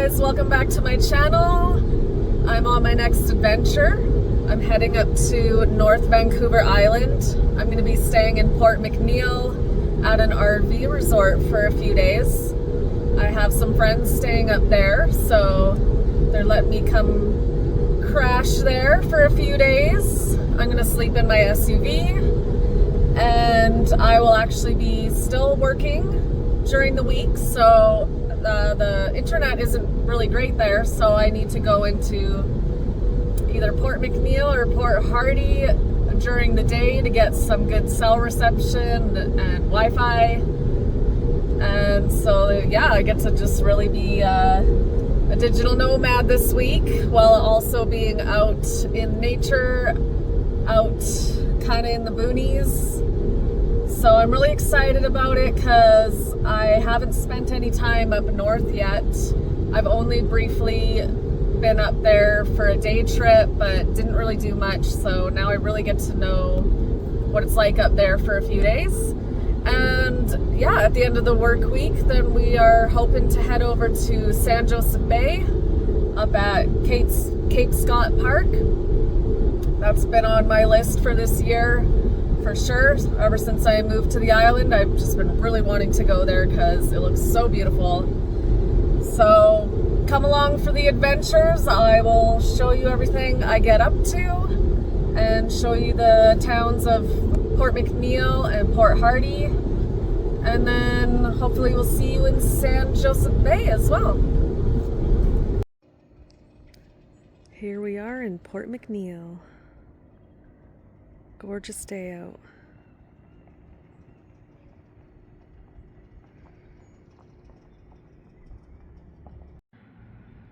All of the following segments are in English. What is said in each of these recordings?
guys, welcome back to my channel. I'm on my next adventure. I'm heading up to North Vancouver Island. I'm going to be staying in Port McNeill at an RV resort for a few days. I have some friends staying up there, so they're letting me come crash there for a few days. I'm going to sleep in my SUV, and I will actually be still working during the week, so the internet isn't really great there, so I need to go into either Port McNeill or Port Hardy during the day to get some good cell reception and Wi-Fi. And so yeah, I get to just really be a digital nomad this week, while also being out in nature, out kind of in the boonies. So I'm really excited about it because I haven't spent any time up north yet. I've only briefly been up there for a day trip, but didn't really do much. So now I really get to know what it's like up there for a few days. And yeah, at the end of the work week, then we are hoping to head over to San Joseph Bay up at Cape Scott Park. That's been on my list for this year for sure. Ever since I moved to the island, I've just been really wanting to go there because it looks so beautiful. So come along for the adventures. I will show you everything I get up to and show you the towns of Port McNeill and Port Hardy, and then hopefully we'll see you in San Joseph Bay as well. Here we are in Port McNeill. Gorgeous day out.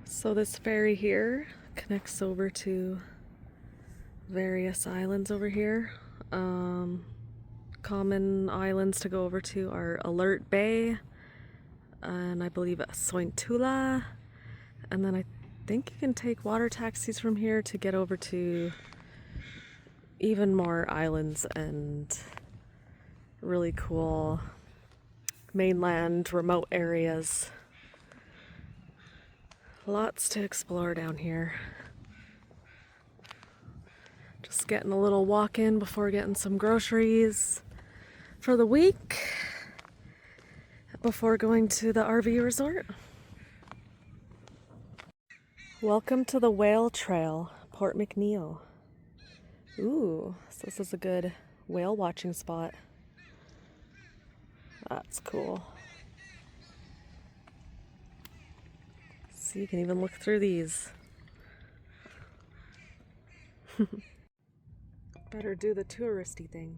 So this ferry here connects over to various islands over here. Common islands to go over to are Alert Bay, and I believe Sointula, and then I think you can take water taxis from here to get over to even more islands and really cool mainland remote areas. Lots to explore down here. Just getting a little walk in before getting some groceries for the week before going to the RV resort. Welcome to the Whale Trail, Port McNeill. Ooh, so this is a good whale watching spot. That's cool. So you can even look through these. Better do the touristy thing.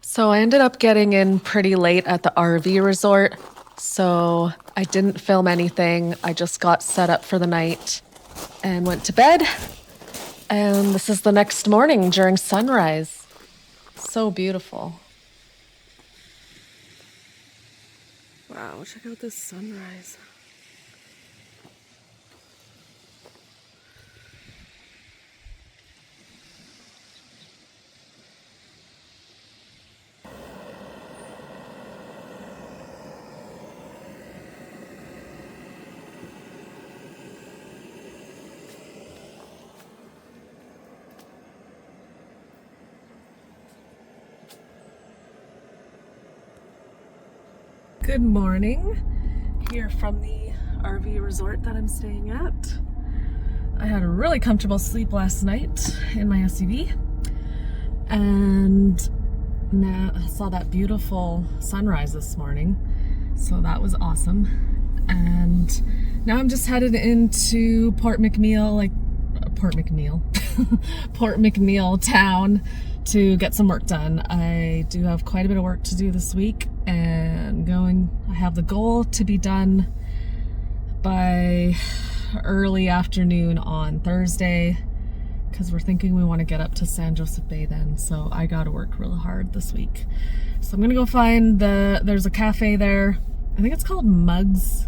So I ended up getting in pretty late at the RV resort, so I didn't film anything. I just got set up for the night and went to bed. And this is the next morning during sunrise. So beautiful. Wow, check out this sunrise. Good morning, here from the RV resort that I'm staying at. I had a really comfortable sleep last night in my SUV, and now I saw that beautiful sunrise this morning, so that was awesome. And now I'm just headed into Port McNeill Port McNeill town to get some work done. I do have quite a bit of work to do this week, and I have the goal to be done by early afternoon on Thursday, because we're thinking we want to get up to San Joseph Bay then, so I gotta work real hard this week. So I'm gonna go find there's a cafe there. I think it's called Mugs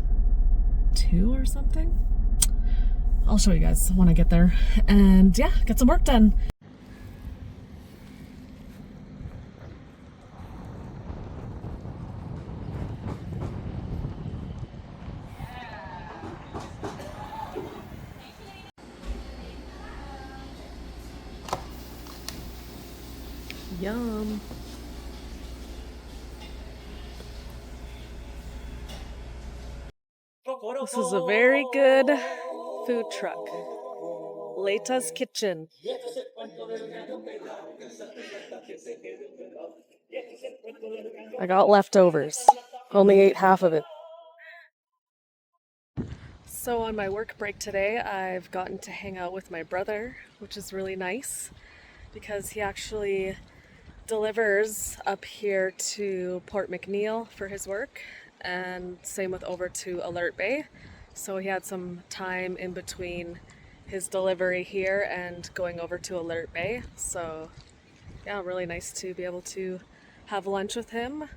2 or something. I'll show you guys when I get there, and yeah, get some work done. Yum. This is a very good food truck. Leta's Kitchen. I got leftovers. Only ate half of it. So on my work break today, I've gotten to hang out with my brother, which is really nice because he actually delivers up here to Port McNeill for his work, and same with over to Alert Bay. So he had some time in between his delivery here and going over to Alert Bay. So yeah, really nice to be able to have lunch with him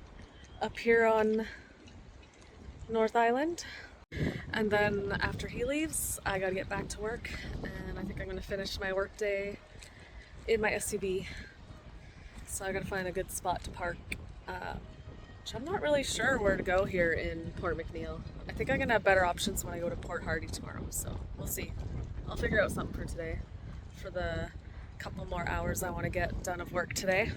up here on North Island. And then after he leaves, I gotta get back to work, and I think I'm gonna finish my work day in my SUV. So I gotta find a good spot to park, which I'm not really sure where to go here in Port McNeill. I think I'm gonna have better options when I go to Port Hardy tomorrow, so we'll see. I'll figure out something for today, for the couple more hours I want to get done of work today.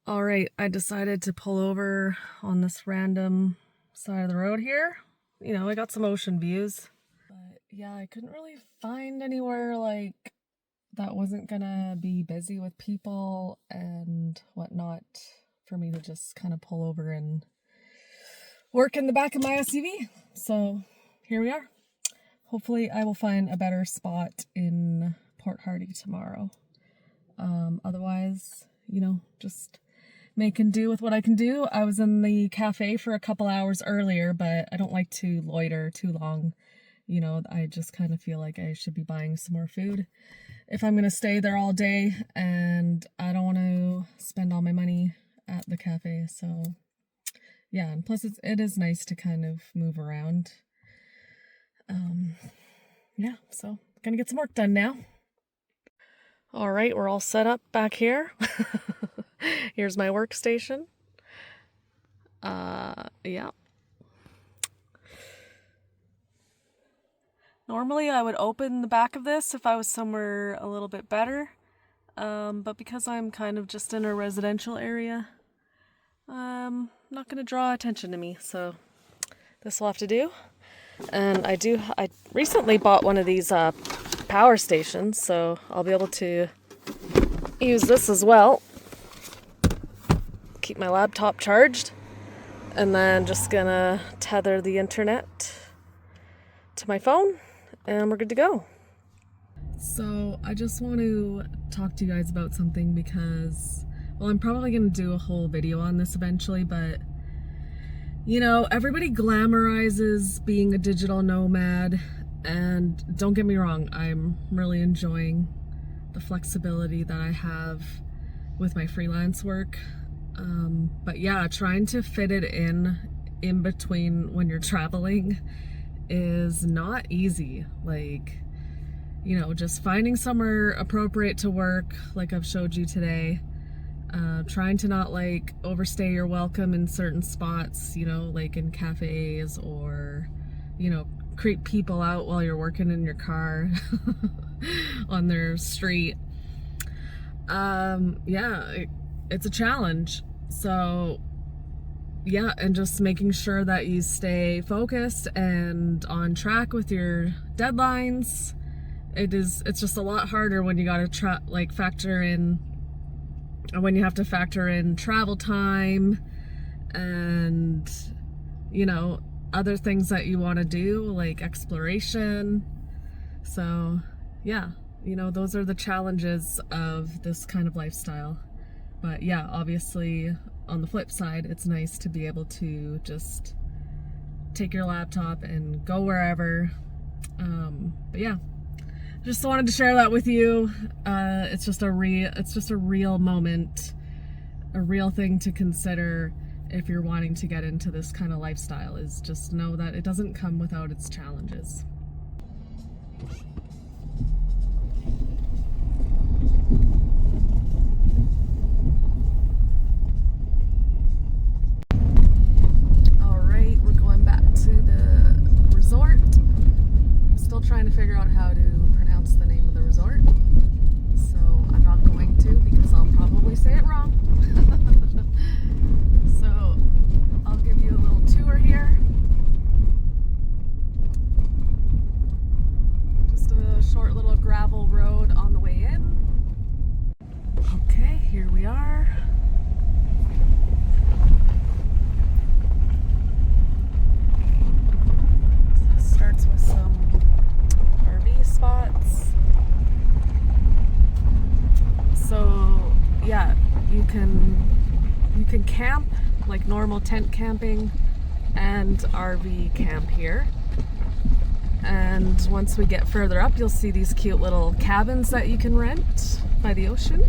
All right, I decided to pull over on this random side of the road here. You know, I got some ocean views, but yeah, I couldn't really find anywhere like that wasn't gonna be busy with people and whatnot for me to just kind of pull over and work in the back of my SUV. So here we are. Hopefully I will find a better spot in Port Hardy tomorrow. Otherwise, you know, just make and do with what I can do. I was in the cafe for a couple hours earlier, but I don't like to loiter too long. You know, I just kind of feel like I should be buying some more food if I'm going to stay there all day, and I don't want to spend all my money at the cafe. So yeah, and plus it is nice to kind of move around. Yeah, so gonna get some work done now. All right, we're all set up back here. Here's my workstation. Yeah. Normally I would open the back of this if I was somewhere a little bit better. But because I'm kind of just in a residential area, not gonna draw attention to me, so this will have to do. And I recently bought one of these power stations, so I'll be able to use this as well. Keep my laptop charged, and then just gonna tether the internet to my phone, and we're good to go. So I just want to talk to you guys about something because, well, I'm probably gonna do a whole video on this eventually, but you know, everybody glamorizes being a digital nomad, and don't get me wrong, I'm really enjoying the flexibility that I have with my freelance work. But yeah, trying to fit it in between when you're traveling is not easy. Like, you know, just finding somewhere appropriate to work, like I've showed you today. Trying to not like overstay your welcome in certain spots, you know, like in cafes, or, you know, creep people out while you're working in your car on their street. Yeah, it's a challenge. So yeah, and just making sure that you stay focused and on track with your deadlines. It's just a lot harder when you gotta factor in, when you have to factor in travel time and, you know, other things that you want to do, like exploration. So yeah, you know, those are the challenges of this kind of lifestyle. But yeah, obviously on the flip side, it's nice to be able to just take your laptop and go wherever. But yeah, just wanted to share that with you. It's just a real moment, a real thing to consider if you're wanting to get into this kind of lifestyle, is just know that it doesn't come without its challenges. All right, we're going back to the resort. I'm still trying to figure out how to pronounce the name of the resort, so I'm not going to because I'll probably say it wrong. So I'll give you a little tour here. Just a short little gravel road on the way in. Okay, here we are. So it starts with some RV spots. So yeah, you can camp like normal tent camping and RV camp here. And once we get further up, you'll see these cute little cabins that you can rent by the ocean.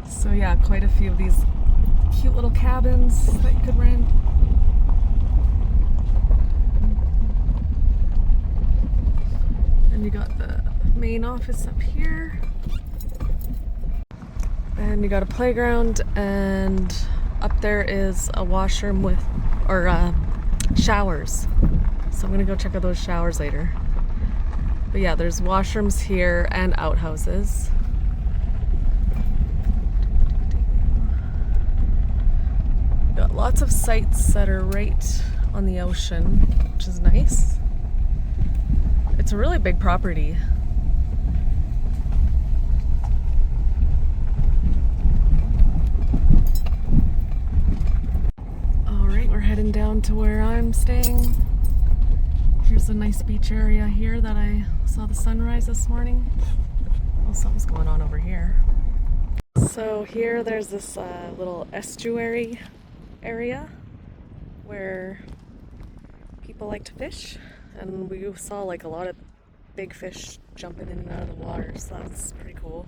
So yeah, quite a few of these cute little cabins that you could rent. And you got the main office up here. And you got a playground, and up there is a washroom with, or showers. So I'm gonna go check out those showers later. But yeah, there's washrooms here and outhouses. Got lots of sites that are right on the ocean, which is nice. It's a really big property. Alright, we're heading down to where I'm staying. Here's a nice beach area here that I saw the sunrise this morning. Oh, something's going on over here. So here there's this little estuary area where people like to fish, and we saw like a lot of big fish jumping in and out of the water, so that's pretty cool.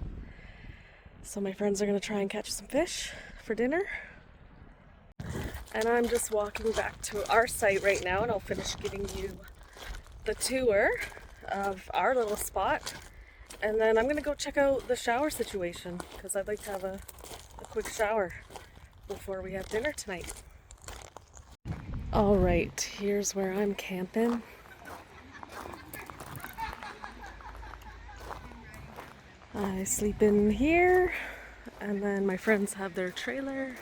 So my friends are gonna try and catch some fish for dinner, and I'm just walking back to our site right now, and I'll finish giving you the tour of our little spot, and then I'm gonna go check out the shower situation because I'd like to have a quick shower before we have dinner tonight. All right, here's where I'm camping. I sleep in here, and then my friends have their trailer.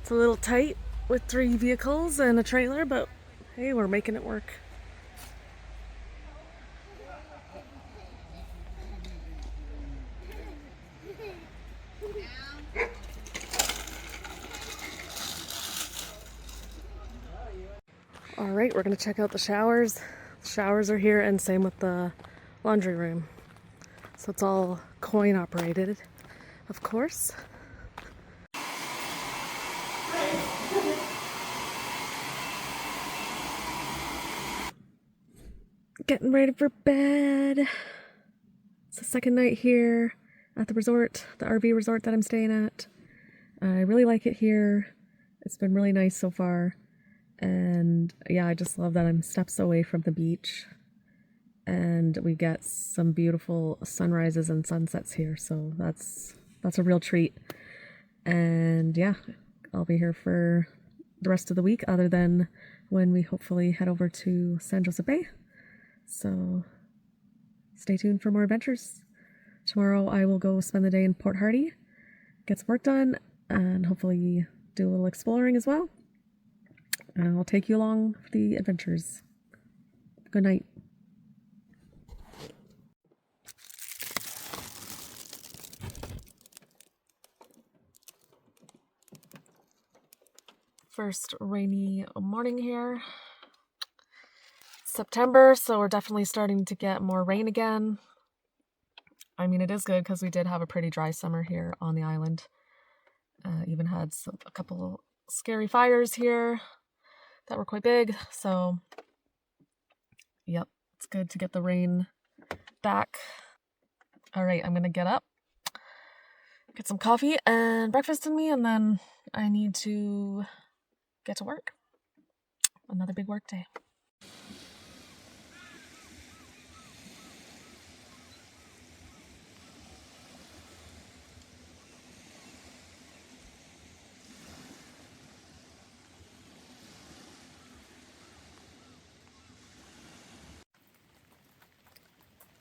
It's a little tight with 3 vehicles and a trailer, but hey, we're making it work. All right, we're gonna check out the showers. The showers are here, and same with the laundry room. So it's all coin operated, of course. Getting ready for bed. It's the second night here at the resort, the RV resort that I'm staying at. I really like it here. It's been really nice so far. And yeah, I just love that I'm steps away from the beach, and we get some beautiful sunrises and sunsets here, so that's a real treat. And yeah, I'll be here for the rest of the week, other than when we hopefully head over to San Jose Bay. So stay tuned for more adventures. Tomorrow I will go spend the day in Port Hardy, get some work done, and hopefully do a little exploring as well. And I'll take you along for the adventures. Good night. First rainy morning here. It's September, so we're definitely starting to get more rain again. I mean, it is good because we did have a pretty dry summer here on the island. Even had a couple scary fires here that were quite big. So, yep, it's good to get the rain back. All right, I'm gonna get up, get some coffee and breakfast in me, and then I need to get to work. Another big work day.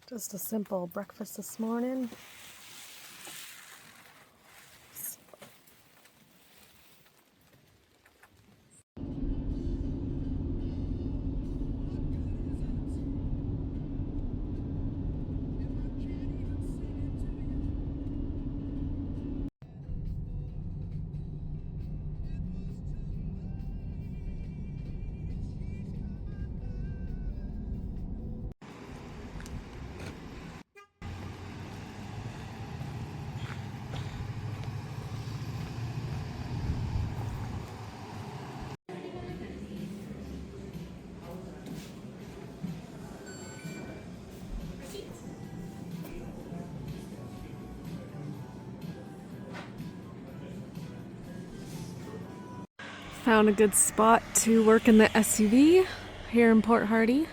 Just a simple breakfast this morning. Found a good spot to work in the SUV here in Port Hardy.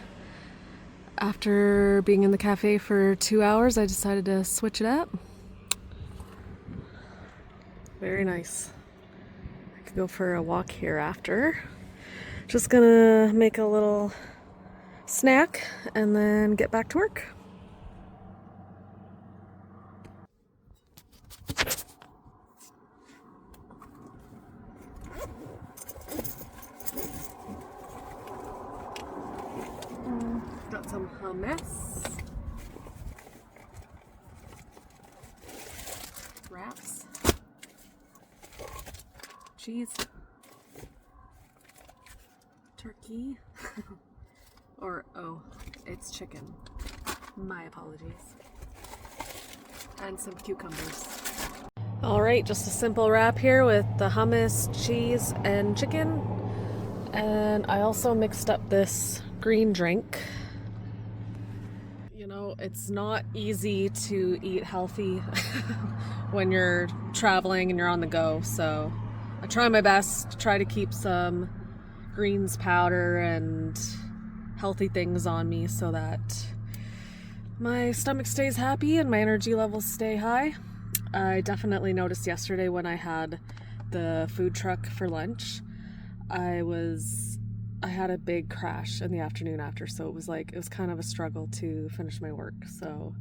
After being in the cafe for 2 hours, I decided to switch it up. Very nice. I could go for a walk here after. Just gonna make a little snack and then get back to work. Got some hummus, wraps, cheese, turkey, or oh, it's chicken. My apologies. And some cucumbers. All right, just a simple wrap here with the hummus, cheese, and chicken. And I also mixed up this green drink. You know, it's not easy to eat healthy when you're traveling and you're on the go. So I try my best to try to keep some greens powder and healthy things on me so that my stomach stays happy and my energy levels stay high. I definitely noticed yesterday when I had the food truck for lunch, I had a big crash in the afternoon after, so it was kind of a struggle to finish my work. So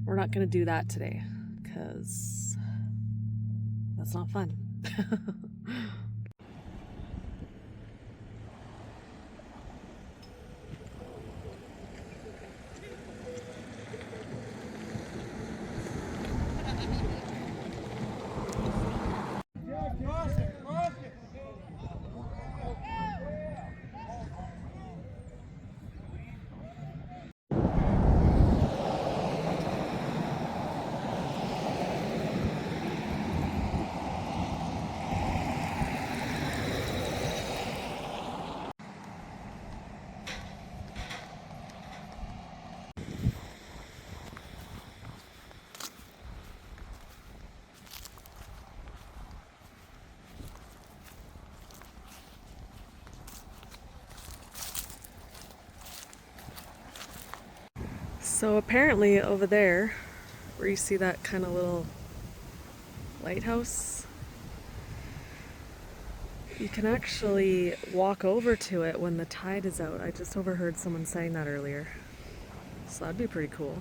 we're not going to do that today because that's not fun. So apparently over there, where you see that kind of little lighthouse, you can actually walk over to it when the tide is out. I just overheard someone saying that earlier. So that'd be pretty cool.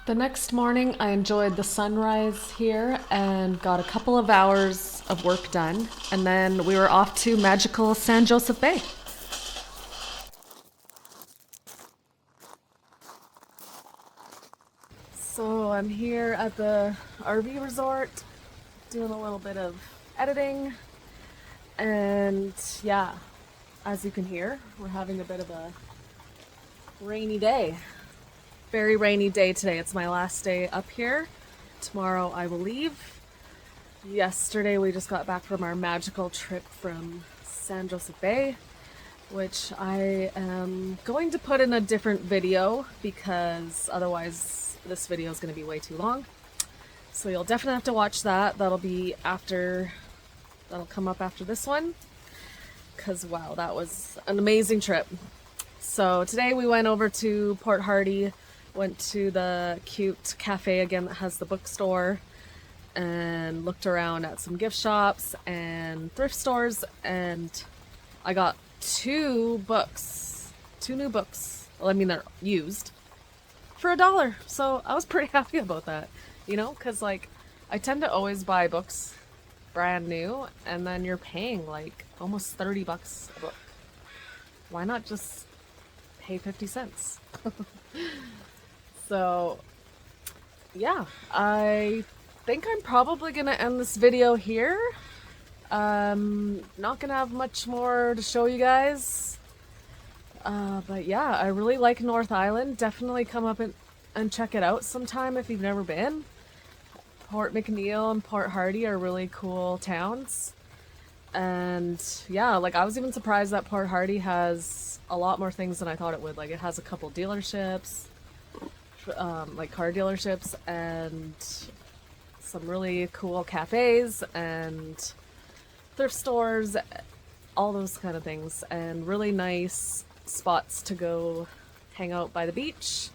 The next morning, I enjoyed the sunrise here and got a couple of hours of work done. And then we were off to magical San Joseph Bay. So I'm here at the RV resort doing a little bit of editing, and yeah, as you can hear, we're having a bit of a rainy day. Very rainy day today. It's my last day up here tomorrow I will leave. Yesterday we just got back from our magical trip from San Jose Bay, which I am going to put in a different video because otherwise this video is going to be way too long. So you'll definitely have to watch that. That'll come up after this one. Because wow, that was an amazing trip. So today we went over to Port Hardy, went to the cute cafe again that has the bookstore, and looked around at some gift shops and thrift stores, and I got two new books. Well, I mean, they're used for $1. So I was pretty happy about that, you know, because like I tend to always buy books brand new and then you're paying like almost $30 a book. Why not just pay 50 cents? So yeah, I think I'm probably gonna end this video here. Not gonna have much more to show you guys. But yeah, I really like North Island. Definitely come up and check it out sometime if you've never been. Port McNeill and Port Hardy are really cool towns. And yeah, like I was even surprised that Port Hardy has a lot more things than I thought it would. Like it has a couple dealerships, like car dealerships, and some really cool cafes and thrift stores, all those kind of things, and really nice spots to go hang out by the beach.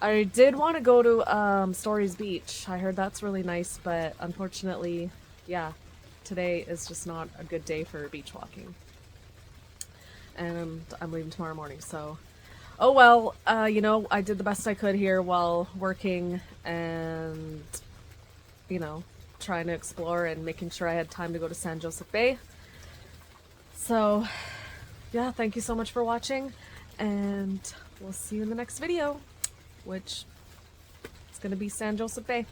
I did want to go to Stories Beach. I heard that's really nice, but unfortunately, yeah, today is just not a good day for beach walking. And I'm leaving tomorrow morning, so oh well, you know, I did the best I could here while working and, you know, trying to explore and making sure I had time to go to San Jose Bay. So yeah, thank you so much for watching, and we'll see you in the next video, which is going to be San Jose Bay.